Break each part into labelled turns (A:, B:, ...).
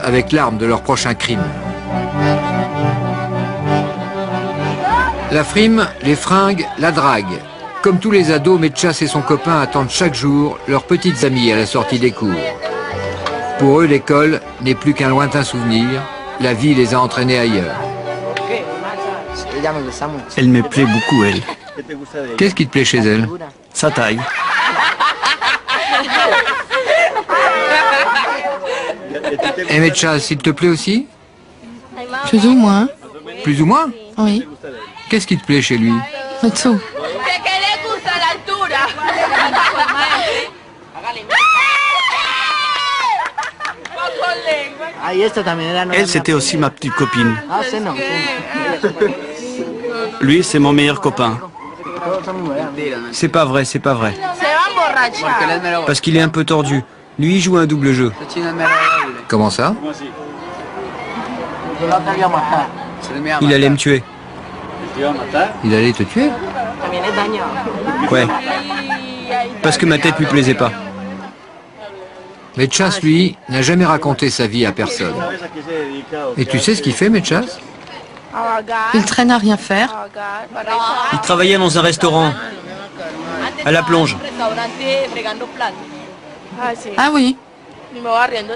A: avec l'arme de leur prochain crime. La frime, les fringues, la drague. Comme tous les ados, Metchas et son copain attendent chaque jour leurs petites amies à la sortie des cours. Pour eux, l'école n'est plus qu'un lointain souvenir. La vie les a entraînés ailleurs.
B: Elle me plaît beaucoup, elle.
A: Qu'est-ce qui te plaît chez elle?
B: Sa taille.
A: Et Metchas, il te plaît aussi?
C: Plus ou moins,
A: Plus ou moins?
C: oui.
A: Qu'est-ce qui te plaît chez lui?
C: Tout.
B: Elle, c'était aussi ma petite copine. Lui, c'est mon meilleur copain. C'est pas vrai, c'est pas vrai. Parce qu'il est un peu tordu. Lui, il joue un double jeu.
A: Comment ça?
B: Il allait me tuer.
A: Il allait te tuer?
B: Ouais. Parce que ma tête lui plaisait pas.
A: Metchas, lui, n'a jamais raconté sa vie à personne. Et tu sais ce qu'il fait, Metchas?
C: Il traîne à rien faire.
B: Il travaillait dans un restaurant. À la plonge.
C: Ah oui.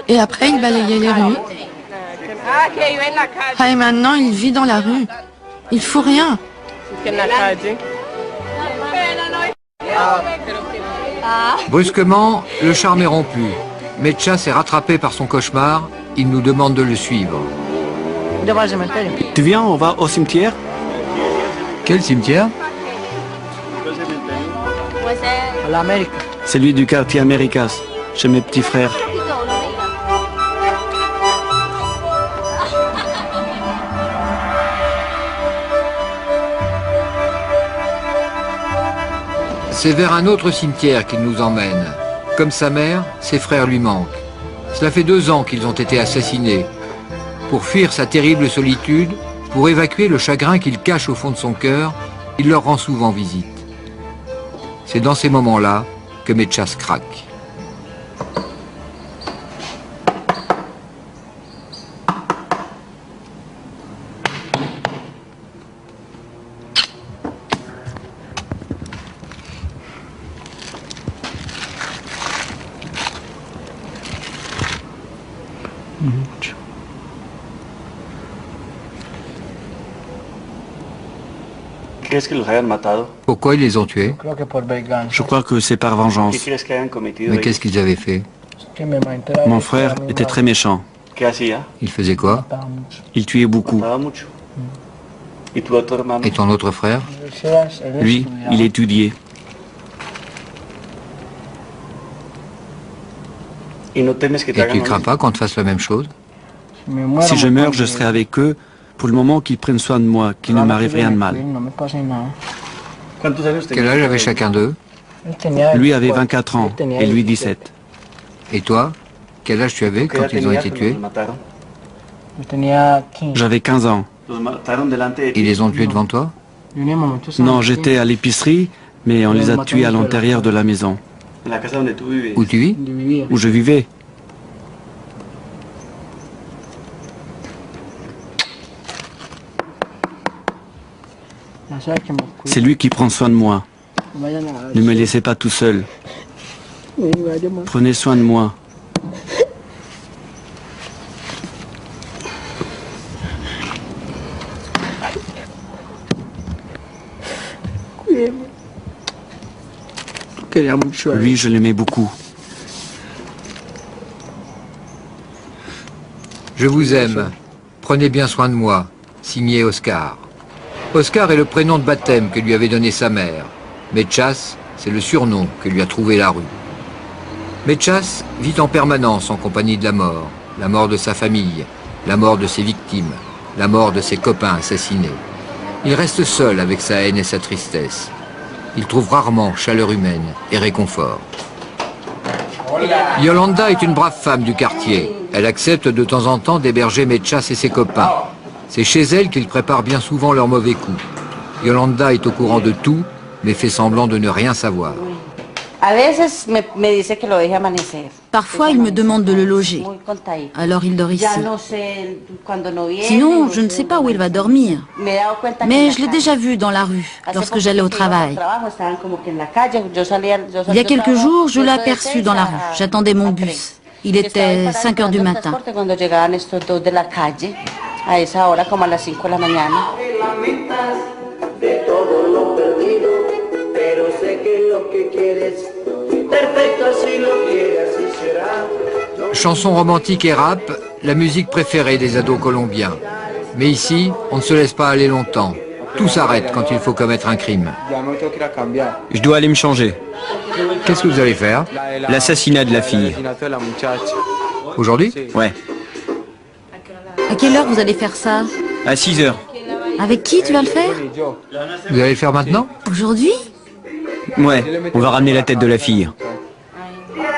C: Et après, il balayait les rues. Ah, et maintenant, il vit dans la rue. Il fout rien.
A: Brusquement, le charme est rompu. Metchas est rattrapé par son cauchemar. Il nous demande de le suivre.
B: Tu viens, on va au cimetière?
A: Quel cimetière?
B: Celui du quartier Américas, chez mes petits frères.
A: C'est vers un autre cimetière qu'il nous emmène. Comme sa mère, ses frères lui manquent. Cela fait 2 ans qu'ils ont été assassinés. Pour fuir sa terrible solitude, pour évacuer le chagrin qu'il cache au fond de son cœur, il leur rend souvent visite. C'est dans ces moments-là que Metchas craque. Pourquoi ils les ont tués?
B: Je crois que c'est par vengeance.
A: Mais qu'est-ce qu'ils avaient fait?
B: Mon frère était très méchant.
A: Il faisait quoi?
B: Il tuait beaucoup.
A: Et ton autre frère?
B: Lui, il étudiait.
A: Et tu crains pas qu'on te fasse la même chose?
B: Si je meurs, je serai avec eux pour le moment qu'ils prennent soin de moi, qu'il ne m'arrive rien de mal.
A: Quel âge avait chacun d'eux?
B: Lui avait 24 ans et lui 17.
A: Et toi? Quel âge tu avais quand ils ont été tués?
B: J'avais 15 ans.
A: Ils les ont tués devant toi?
B: Non, j'étais à l'épicerie, mais on les a tués à l'intérieur de la maison.
A: Où tu vis?
B: Où je vivais. C'est lui qui prend soin de moi. Ne me laissez pas tout seul. Prenez soin de moi. Lui, je l'aimais beaucoup.
A: Je vous aime. Prenez bien soin de moi. Signé Oscar. Oscar est le prénom de baptême que lui avait donné sa mère. Metchas, c'est le surnom que lui a trouvé la rue. Metchas vit en permanence en compagnie de la mort de sa famille, la mort de ses victimes, la mort de ses copains assassinés. Il reste seul avec sa haine et sa tristesse. Il trouve rarement chaleur humaine et réconfort. Yolanda est une brave femme du quartier. Elle accepte de temps en temps d'héberger Metchas et ses copains. C'est chez elle qu'ils préparent bien souvent leurs mauvais coups. Yolanda est au courant de tout, mais fait semblant de ne rien savoir.
D: Parfois, il me demande de le loger. Alors il dort ici. Sinon, je ne sais pas où il va dormir. Mais je l'ai déjà vu dans la rue, lorsque j'allais au travail. Il y a quelques jours, je l'ai aperçu dans la rue. J'attendais mon bus. Il était 5 heures du matin.
A: Chansons romantiques et rap, la musique préférée des ados colombiens. Mais ici, on ne se laisse pas aller longtemps. Tout s'arrête quand il faut commettre un crime.
B: Je dois aller me changer.
A: Qu'est-ce que vous allez faire?
B: L'assassinat de la fille.
A: Aujourd'hui?
B: Ouais.
D: À quelle heure vous allez faire ça?
B: À 6 heures.
D: Avec qui tu vas le faire?
A: Vous allez le faire maintenant?
D: Aujourd'hui?
B: Ouais, on va ramener la tête de la fille.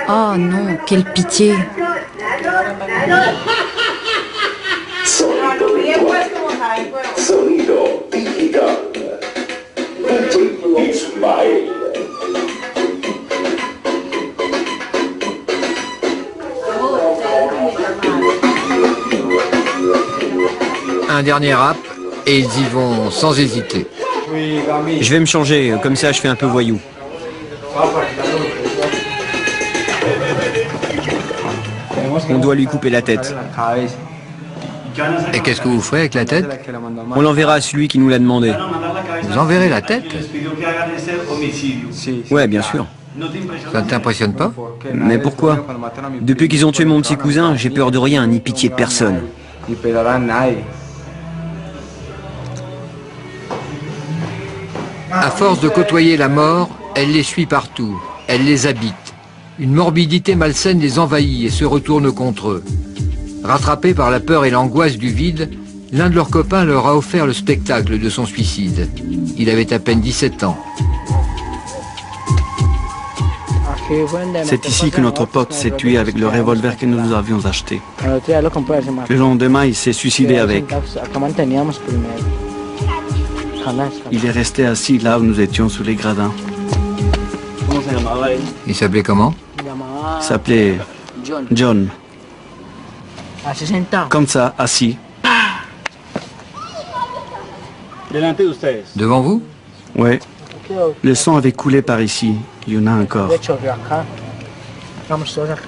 D: Oh non, quelle pitié.
A: Un dernier rap et ils y vont sans hésiter.
B: Je vais me changer, comme ça je fais un peu voyou. On doit lui couper la tête.
A: Et qu'est-ce que vous ferez avec la tête?
B: On l'enverra à celui qui nous l'a demandé.
A: Vous enverrez la tête?
B: Ouais, bien sûr.
A: Ça ne t'impressionne pas?
B: Mais pourquoi? Depuis qu'ils ont tué mon petit cousin, j'ai peur de rien, ni pitié de personne.
A: À force de côtoyer la mort, elle les suit partout, elle les habite. Une morbidité malsaine les envahit et se retourne contre eux. Rattrapés par la peur et l'angoisse du vide, l'un de leurs copains leur a offert le spectacle de son suicide. Il avait à peine 17 ans.
E: C'est ici que notre pote s'est tué avec le revolver que nous avions acheté. Le lendemain, il s'est suicidé avec. Il est resté assis là où nous étions sous les gradins.
A: Il s'appelait comment?
E: Il s'appelait John. Comme ça, assis.
A: Devant vous?
E: Ouais. Le sang avait coulé par ici. Il y en a encore.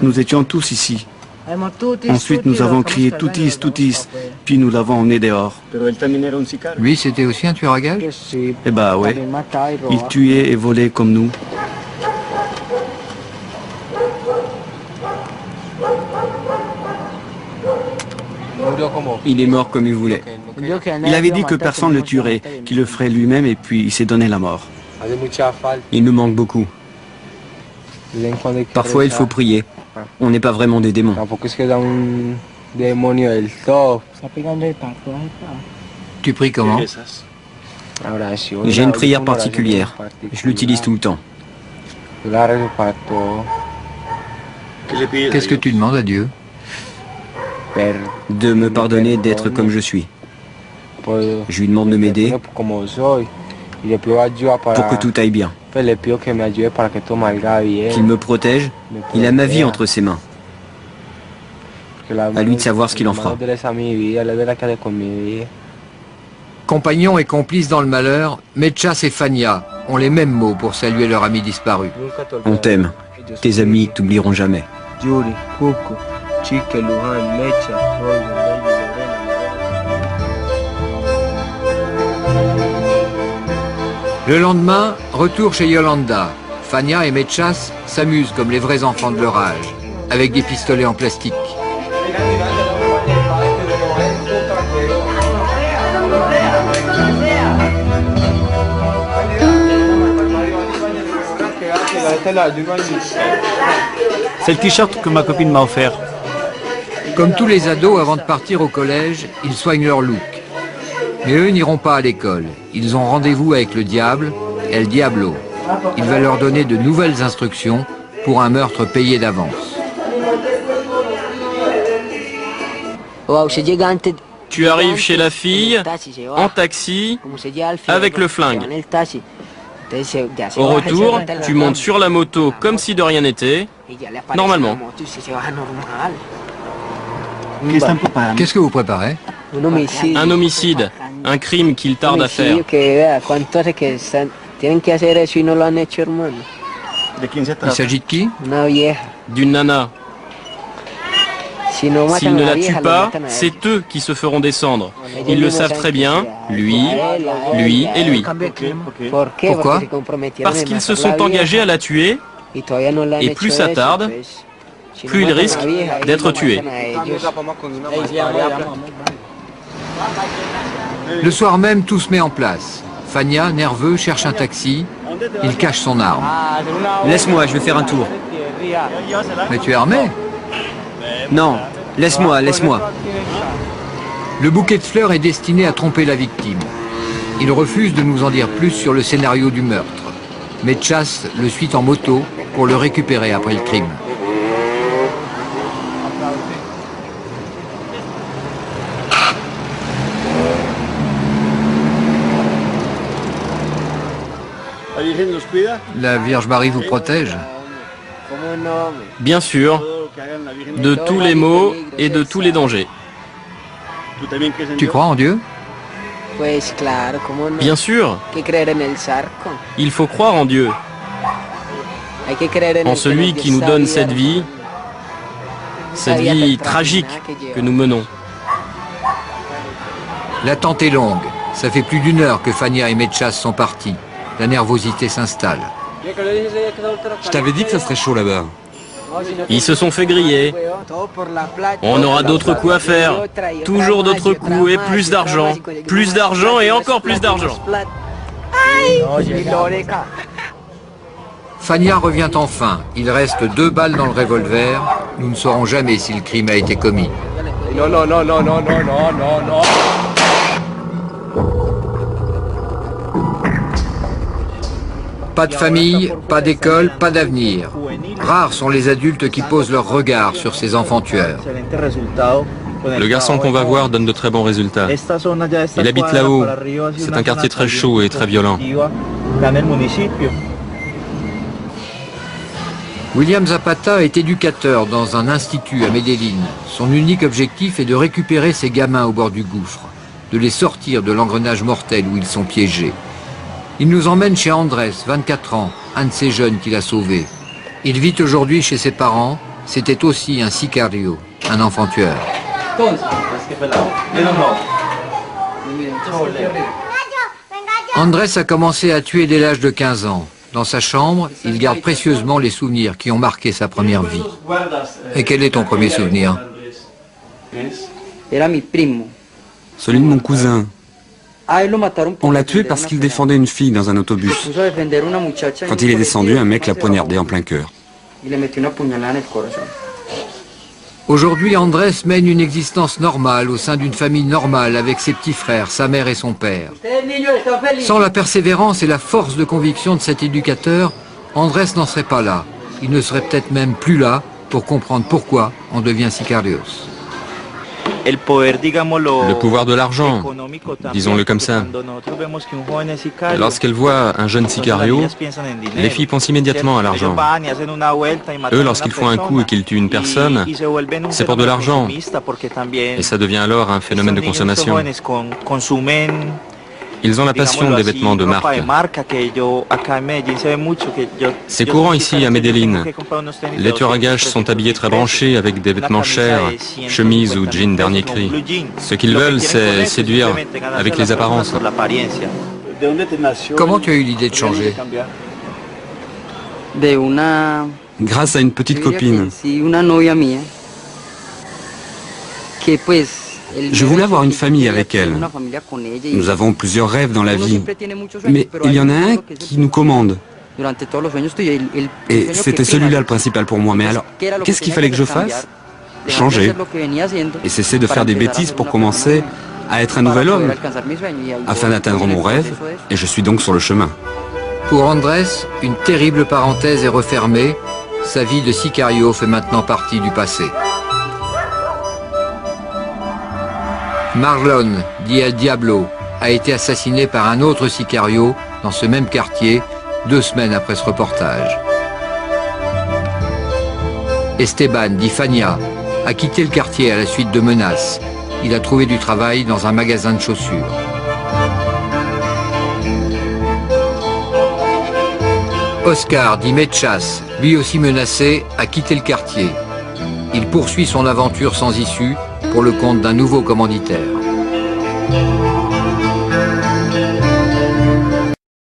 E: Nous étions tous ici. Ensuite, nous avons crié Toutis, Toutis, puis nous l'avons emmené dehors.
A: Lui, c'était aussi un tueur à gages?
E: Eh bah ouais. Il tuait et volait comme nous.
B: Il est mort comme il voulait.
E: Il avait dit que personne ne le tuerait, qu'il le ferait lui-même et puis il s'est donné la mort.
B: Il nous manque beaucoup. Parfois, il faut prier. On n'est pas vraiment des démons.
A: Tu pries comment?
B: J'ai une prière particulière. Je l'utilise tout le temps.
A: Qu'est-ce que tu demandes à Dieu?
B: De me pardonner d'être comme je suis. Je lui demande de m'aider pour que tout aille bien. Qu'il me protège. Il a ma vie entre ses mains. À lui de savoir ce qu'il en fera.
A: Compagnons et complices dans le malheur, Mechas et Fania ont les mêmes mots pour saluer leur ami disparu.
B: On t'aime. Tes amis t'oublieront jamais.
A: Le lendemain, retour chez Yolanda. Fania et Mechas s'amusent comme les vrais enfants de leur âge, avec des pistolets en plastique.
E: C'est le t-shirt que ma copine m'a offert.
A: Comme tous les ados avant de partir au collège, ils soignent leur look. Mais eux n'iront pas à l'école. Ils ont rendez-vous avec le diable, El Diablo. Il va leur donner de nouvelles instructions pour un meurtre payé d'avance.
B: Tu arrives chez la fille, en taxi, avec le flingue. Au retour, tu montes sur la moto comme si de rien n'était, normalement.
A: Qu'est-ce que vous préparez?
B: Un homicide, un crime qu'il tarde à faire.
A: Il s'agit de qui?
B: D'une nana. S'ils ne la tuent pas, c'est eux qui se feront descendre. Ils le savent très bien, lui et lui.
A: Pourquoi?
B: Parce qu'ils se sont engagés à la tuer, et plus ça tarde, plus ils risquent d'être tués.
A: Le soir même, tout se met en place. Fania, nerveux, cherche un taxi. Il cache son arme.
B: Laisse-moi, je vais faire un tour.
A: Mais tu es armé?
B: Non, laisse-moi.
A: Le bouquet de fleurs est destiné à tromper la victime. Il refuse de nous en dire plus sur le scénario du meurtre. Mais Chas le suit en moto pour le récupérer après le crime. La Vierge Marie vous protège?
B: Bien sûr, de tous les maux et de tous les dangers.
A: Tu crois en Dieu?
B: Bien sûr, il faut croire en Dieu, en celui qui nous donne cette vie tragique que nous menons.
A: L'attente est longue. Ça fait plus d'1 heure que Fania et Mechas sont partis. La nervosité s'installe.
F: Je t'avais dit que ça serait chaud là-bas.
B: Ils se sont fait griller. On aura d'autres coups à faire. Toujours d'autres coups et plus d'argent. Plus d'argent et encore plus d'argent.
A: Fania revient enfin. Il reste 2 balles dans le revolver. Nous ne saurons jamais si le crime a été commis. Pas de famille, pas d'école, pas d'avenir. Rares sont les adultes qui posent leur regard sur ces enfants tueurs.
F: Le garçon qu'on va voir donne de très bons résultats. Il habite là-haut. C'est un quartier très chaud et très violent.
A: William Zapata est éducateur dans un institut à Medellín. Son unique objectif est de récupérer ces gamins au bord du gouffre, de les sortir de l'engrenage mortel où ils sont piégés. Il nous emmène chez Andrés, 24 ans, un de ces jeunes qu'il a sauvés. Il vit aujourd'hui chez ses parents. C'était aussi un sicario, un enfant tueur. Andrés a commencé à tuer dès l'âge de 15 ans. Dans sa chambre, il garde précieusement les souvenirs qui ont marqué sa première vie. Et quel est ton premier souvenir?
F: Celui de mon cousin. On l'a tué parce qu'il défendait une fille dans un autobus. Quand il est descendu, un mec l'a poignardé en plein cœur.
A: Aujourd'hui, Andrés mène une existence normale au sein d'une famille normale avec ses petits frères, sa mère et son père. Sans la persévérance et la force de conviction de cet éducateur, Andrés n'en serait pas là. Il ne serait peut-être même plus là pour comprendre pourquoi on devient sicarios.
F: Le pouvoir de l'argent, disons-le comme ça. Lorsqu'elles voient un jeune sicario, les filles pensent immédiatement à l'argent. Eux, lorsqu'ils font un coup et qu'ils tuent une personne, c'est pour de l'argent. Et ça devient alors un phénomène de consommation. Ils ont la passion des vêtements de marque. C'est courant ici à Medellín. Les tueurs à gages sont habillés très branchés avec des vêtements chers, chemises ou jeans dernier cri. Ce qu'ils veulent, c'est séduire avec les apparences.
A: Comment tu as eu l'idée de changer?
F: Grâce à une petite copine. Je voulais avoir une famille avec elle. Nous avons plusieurs rêves dans la vie, mais il y en a un qui nous commande. Et c'était celui-là le principal pour moi. Mais alors, qu'est-ce qu'il fallait que je fasse? Changer. Et cesser de faire des bêtises pour commencer à être un nouvel homme, afin d'atteindre mon rêve, et je suis donc sur le chemin.
A: Pour Andrés, une terrible parenthèse est refermée. Sa vie de sicario fait maintenant partie du passé. Marlon, dit El Diablo, a été assassiné par un autre sicario dans ce même quartier 2 semaines après ce reportage. Esteban, dit Fania, a quitté le quartier à la suite de menaces. Il a trouvé du travail dans un magasin de chaussures. Oscar, dit Mechas, lui aussi menacé, a quitté le quartier. Il poursuit son aventure sans issue pour le compte d'un nouveau commanditaire.